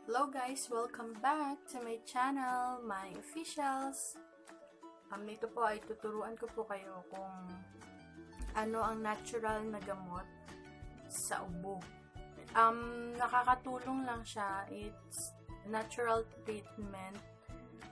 Hello guys! Welcome back to my channel, my officials! Ito po ay tuturuan ko po kayo kung ano ang natural na gamot sa ubo. Nakakatulong lang siya. It's natural treatment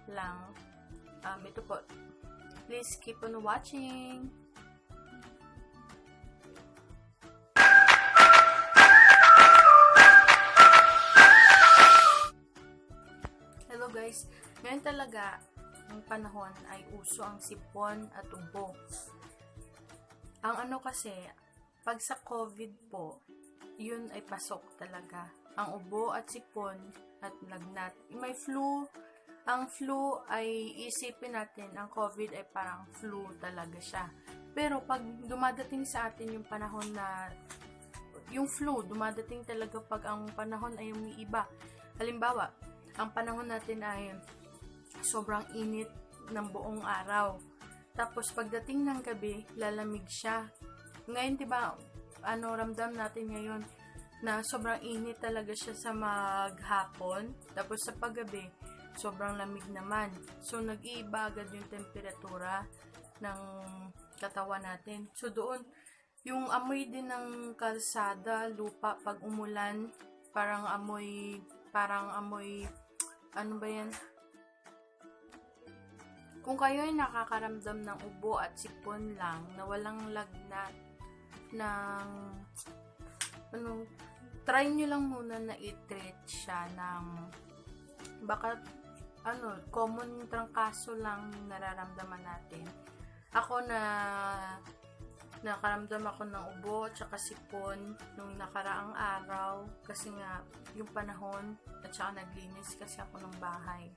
lang. Ito po. Please keep on watching! Hello guys, ngayon talaga ang panahon ay uso ang sipon at ubo. Ang ano kasi, pag sa COVID po, yun ay pasok talaga. Ang ubo at sipon at lagnat. May flu. Ang flu ay isipin natin, ang COVID ay parang flu talaga siya. Pero pag dumadating sa atin yung panahon na yung flu, dumadating talaga pag ang panahon ay umiiba. Halimbawa, ang panahon natin ay sobrang init ng buong araw. Tapos pagdating ng gabi, lalamig siya. Ngayon, 'di ba, ramdam natin ngayon na sobrang init talaga siya sa maghapon. Tapos sa paggabi, sobrang lamig naman. So nag-iiba agad yung temperatura ng katawan natin. So doon, yung amoy din ng kalsada, lupa pag umulan, parang amoy ano ba yan? Kung kayo ay nakakaramdam ng ubo at sipon lang, na walang lagnat, try nyo lang muna na i-treat siya ng, baka, common trangkaso lang nararamdaman natin. Ako nakaramdam ako ng ubo at saka sipon nung nakaraang araw kasi nga yung panahon at saka naglinis kasi ako ng bahay.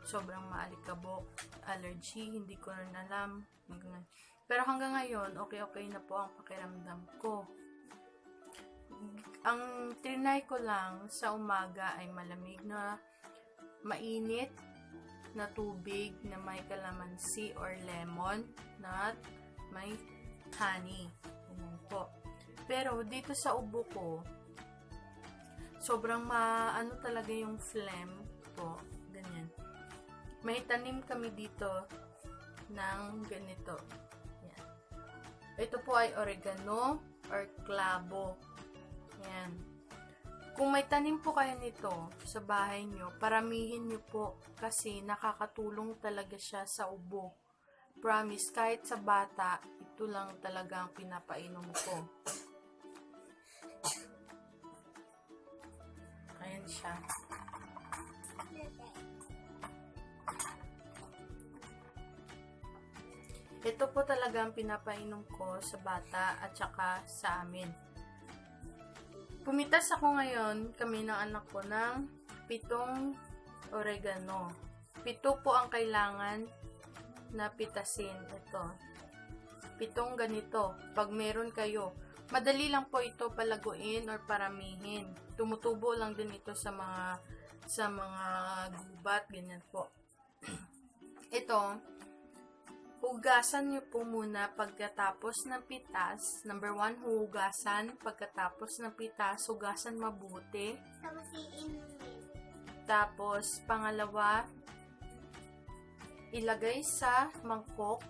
Sobrang maalikabok, allergy, hindi ko rin alam. Pero hanggang ngayon, okay na po ang pakiramdam ko. Ang trinay ko lang sa umaga ay malamig na mainit na tubig na may kalamansi or lemon na may honey. Ganun po. Pero dito sa ubo ko, sobrang talaga yung phlegm po. Ganyan. May tanim kami dito ng ganito. Yan. Ito po ay oregano or clavo. Yan. Kung may tanim po kayo nito sa bahay nyo, paramihin nyo po kasi nakakatulong talaga siya sa ubo. Promise, kahit sa bata, ito lang talaga ang pinapainom ko. Ayan siya. Ito po talaga ang pinapainom ko sa bata at saka sa amin. Pumitas ako ngayon, kami ng anak ko, ng 7 oregano. 7 po ang kailangan na pitasin. Ito. 7 ganito. Pag meron kayo. Madali lang po ito palaguin or paramihin. Tumutubo lang din ito sa mga gubat. Ganyan po. Ito. Hugasan nyo po muna pagkatapos ng pitas. Number 1, hugasan. Pagkatapos ng pitas, hugasan mabuti. Tapos, pangalawa, ilagay sa mangkok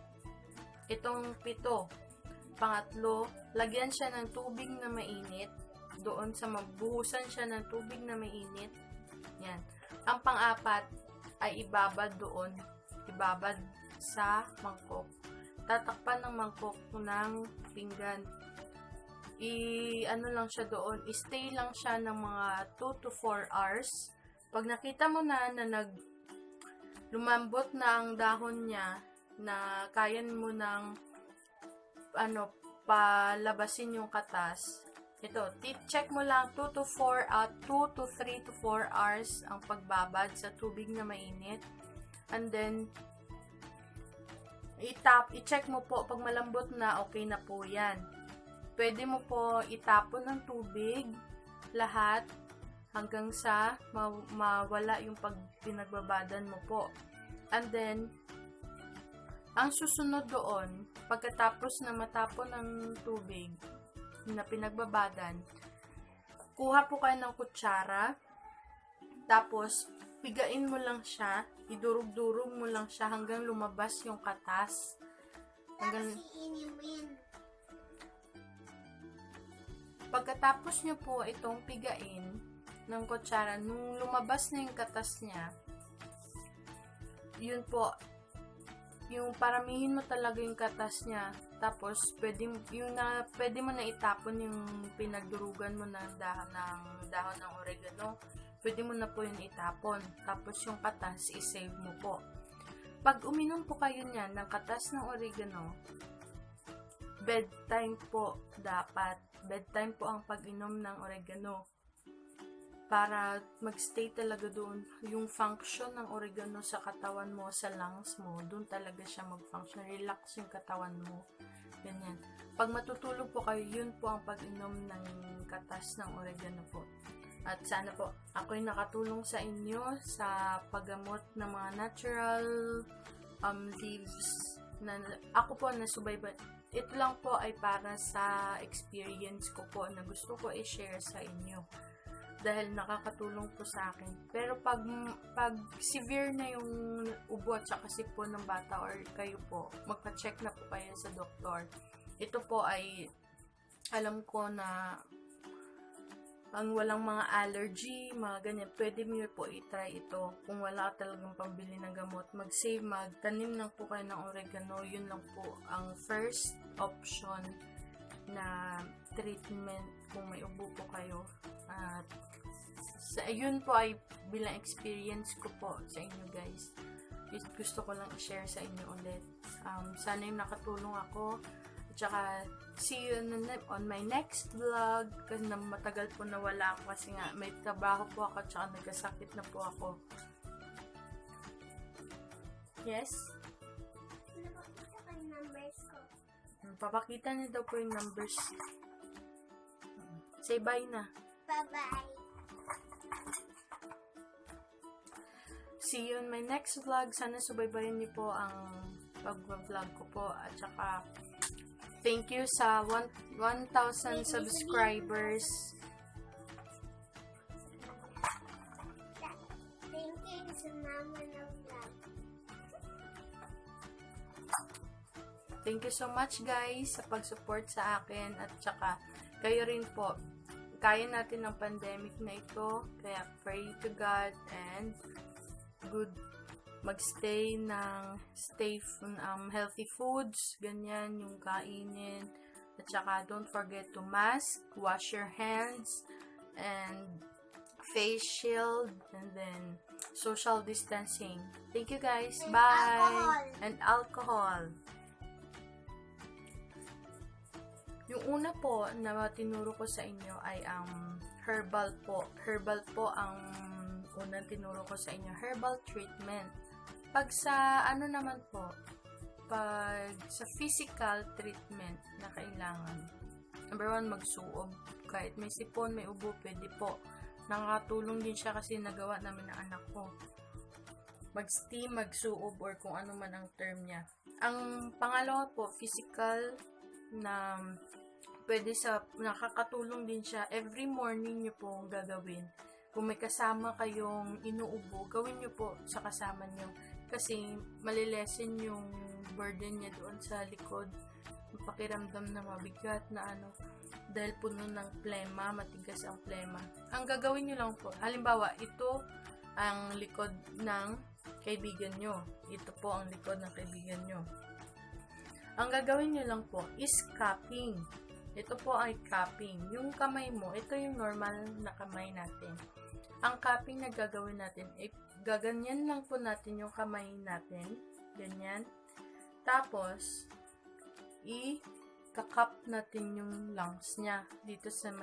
itong 7. Pangatlo, lagyan siya ng tubig na mainit. Doon sa mabuhusan siya ng tubig na mainit. Yan. Ang pang-apat ay ibabad doon. Ibabad sa mangkok. Tatakpan ng mangkok ng pinggan. Lang siya doon. I-stay lang siya ng mga 2 to 4 hours. Pag nakita mo na lumambot na ang dahon niya, na kaya mo ng palabasin yung katas. Ito, check mo lang 2 to 3 to 4 hours ang pagbabad sa tubig na mainit. And then, i-check mo po pag malambot na, okay na po yan. Pwede mo po itapon ng tubig lahat hanggang sa mawala yung pinagbabadan mo po. And then, ang susunod doon, pagkatapos na matapon ng tubig na pinagbabadan, kuha po kayo ng kutsara, Tapos, pigain mo lang siya, idurog-durog mo lang siya hanggang lumabas yung katas. Hanggang... Pagkatapos nyo po itong pigain ng kutsara, nung lumabas na yung katas niya, yun po, yung paramihin mo talaga yung katas niya. Tapos, pwede mo na itapon yung pinagdurugan mo ng dahon ng oregano. Pwede mo na po yun itapon. Tapos, yung katas, isave mo po. Pag uminom po kayo niyan ng katas ng oregano, bedtime po dapat. Bedtime po ang pag-inom ng oregano. Para magstay talaga doon. Yung function ng oregano sa katawan mo, sa lungs mo, doon talaga siya mag-function. Relax yung katawan mo. Ganyan. Pag matutulog po kayo, yun po ang pag-inom ng katas ng oregano po. At sana po, ako'y nakatulong sa inyo sa paggamot ng mga natural leaves. Ako po nasubaybay. Ito lang po ay para sa experience ko po na gusto ko i-share sa inyo. Dahil nakakatulong po sa akin. Pero pag severe na yung ubo at saka sipon ng bata or kayo po, magpa-check na po kayo sa doktor. Ito po ay alam ko na ang walang mga allergy, mga ganyan, pwede mo po i-try ito. Kung wala talagang pambili ng gamot, mag-save, magtanim lang po kayo ng oregano. Yun lang po ang first option na treatment kung may ubo po kayo. At yun po ay bilang experience ko po sa inyo guys. Gusto ko lang i-share sa inyo ulit. Sana yung nakatulong ako. At saka, see you on my next vlog. Kasi matagal po nawala ako kasi nga may trabaho po ako at saka nagkasakit na po ako. Yes? Napakita ko yung numbers ko. Papakita niyo daw po yung numbers. Say bye na. Bye-bye. See you on my next vlog. Sana subaybayan niyo po ang pag-vlog ko po. At saka, thank you sa 1,000 subscribers. Thank you sa mama ng vlog. Thank you so much guys sa pag-support sa akin. At saka, kayo rin po. Kaya natin ang pandemic na ito. Kaya pray to God and good magstay ng healthy foods, ganyan yung kainin. At saka don't forget to mask, wash your hands, and face shield, and then social distancing. Thank you guys. And Bye. alcohol. And alcohol. Yung una po na tinuro ko sa inyo ay ang herbal po. Herbal po ang unang tinuro ko sa inyo. Herbal treatment. Pag sa ano naman po, pag sa physical treatment na kailangan. Number 1, magsuob. Kahit may sipon, may ubo, pwede po. Nakakatulong din siya kasi nagawa namin ng anak ko. Mag-steam, magsuob, or kung ano man ang term niya. Ang pangalawa po, physical na pwede nakakatulong din siya. Every morning nyo po gagawin. Kung may kasama kayong inuubo, gawin nyo po sa kasama nyo. Kasi malilesen yung burden niya doon sa likod. Pakiramdam na mabigat na ano. Dahil puno ng plema, matigas ang plema. Ang gagawin nyo lang po, halimbawa, ito ang likod ng kaibigan nyo. Ito po ang likod ng kaibigan nyo. Ang gagawin nyo lang po is cupping. Ito po ay cupping. Yung kamay mo, ito yung normal na kamay natin. Ang cupping na gagawin natin, gaganyan lang po natin yung kamay natin. Ganyan. Tapos, i-cup natin yung lungs niya. Dito sa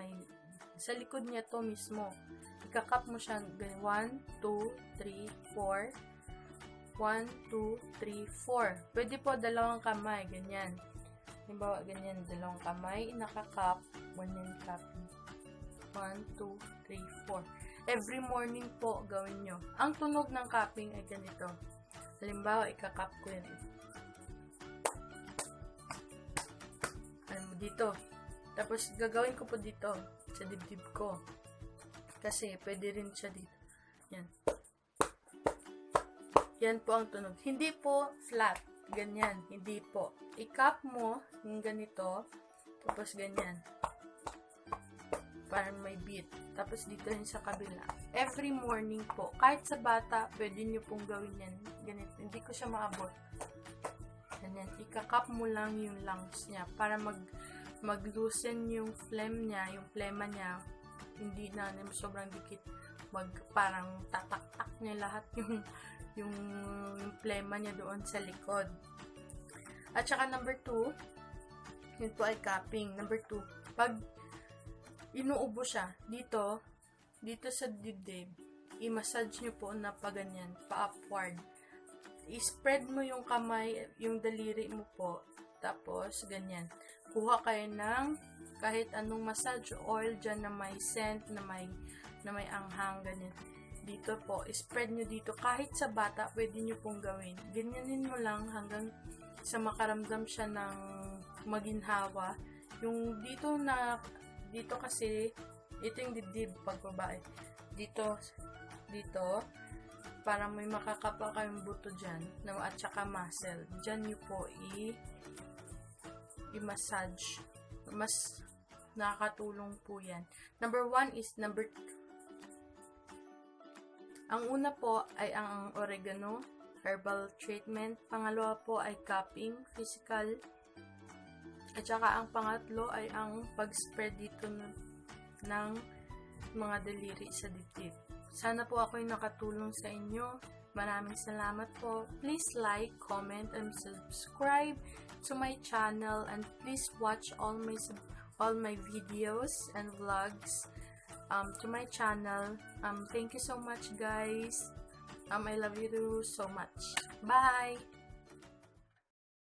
likod niya to mismo. I-cup mo siya. 1, 2, 3, 4. 1, 2, 3, 4. Pwede po dalawang kamay. Ganyan. Halimbawa, ganyan. Dalawang kamay. Naka-cup. Ganyan cupping. 1, 2, 3, 4. Every morning po gawin nyo. Ang tunog ng cupping ay ganito. Halimbawa, ika-cup ko yan. Alam mo, dito. Tapos, gagawin ko po dito. Sa dibdib ko. Kasi, pwede rin siya dito. Yan. Yan po ang tunog. Hindi po flat. Ganyan. Hindi po. I-cup mo yung ganito. Tapos ganyan. Para may beat. Tapos dito rin sa kabila. Every morning po. Kahit sa bata, pwede nyo pong gawin yan. Ganito. Hindi ko siya maabot. Ganyan. Ika-cup mo lang yung lungs niya para mag-loosen yung phlegm niya, yung phlegma niya. Hindi na sobrang dikit. Parang tatak-tak niya lahat yung phlegma niya doon sa likod. At saka number 2, yun po ay cupping. Number 2, pag inuubo siya, dito sa dibdib, i-massage nyo po na pa ganyan, pa-upward. I-spread mo yung kamay, yung daliri mo po, tapos ganyan. Kuha kayo ng kahit anong massage oil dyan na may scent, na may anghang, ganyan. Dito po, spread nyo dito. Kahit sa bata, pwede nyo pong gawin. Ganyanin mo lang hanggang sa makaramdam siya ng maginhawa. Yung dito kasi, ito yung dibdib pag babae. Dito, para may makakapa kayong buto dyan, at saka muscle. Dyan nyo po i-massage. Mas nakakatulong po yan. Number 1 is ang una po ay ang oregano, herbal treatment. Pangalawa po ay cupping, physical. At saka ang pangatlo ay ang pag-spread dito ng mga daliri sa dibdib. Sana po ako'y nakatulong sa inyo. Maraming salamat po. Please like, comment, and subscribe to my channel. And please watch all my videos and vlogs to my channel. Thank you so much, guys. I love you so much. Bye!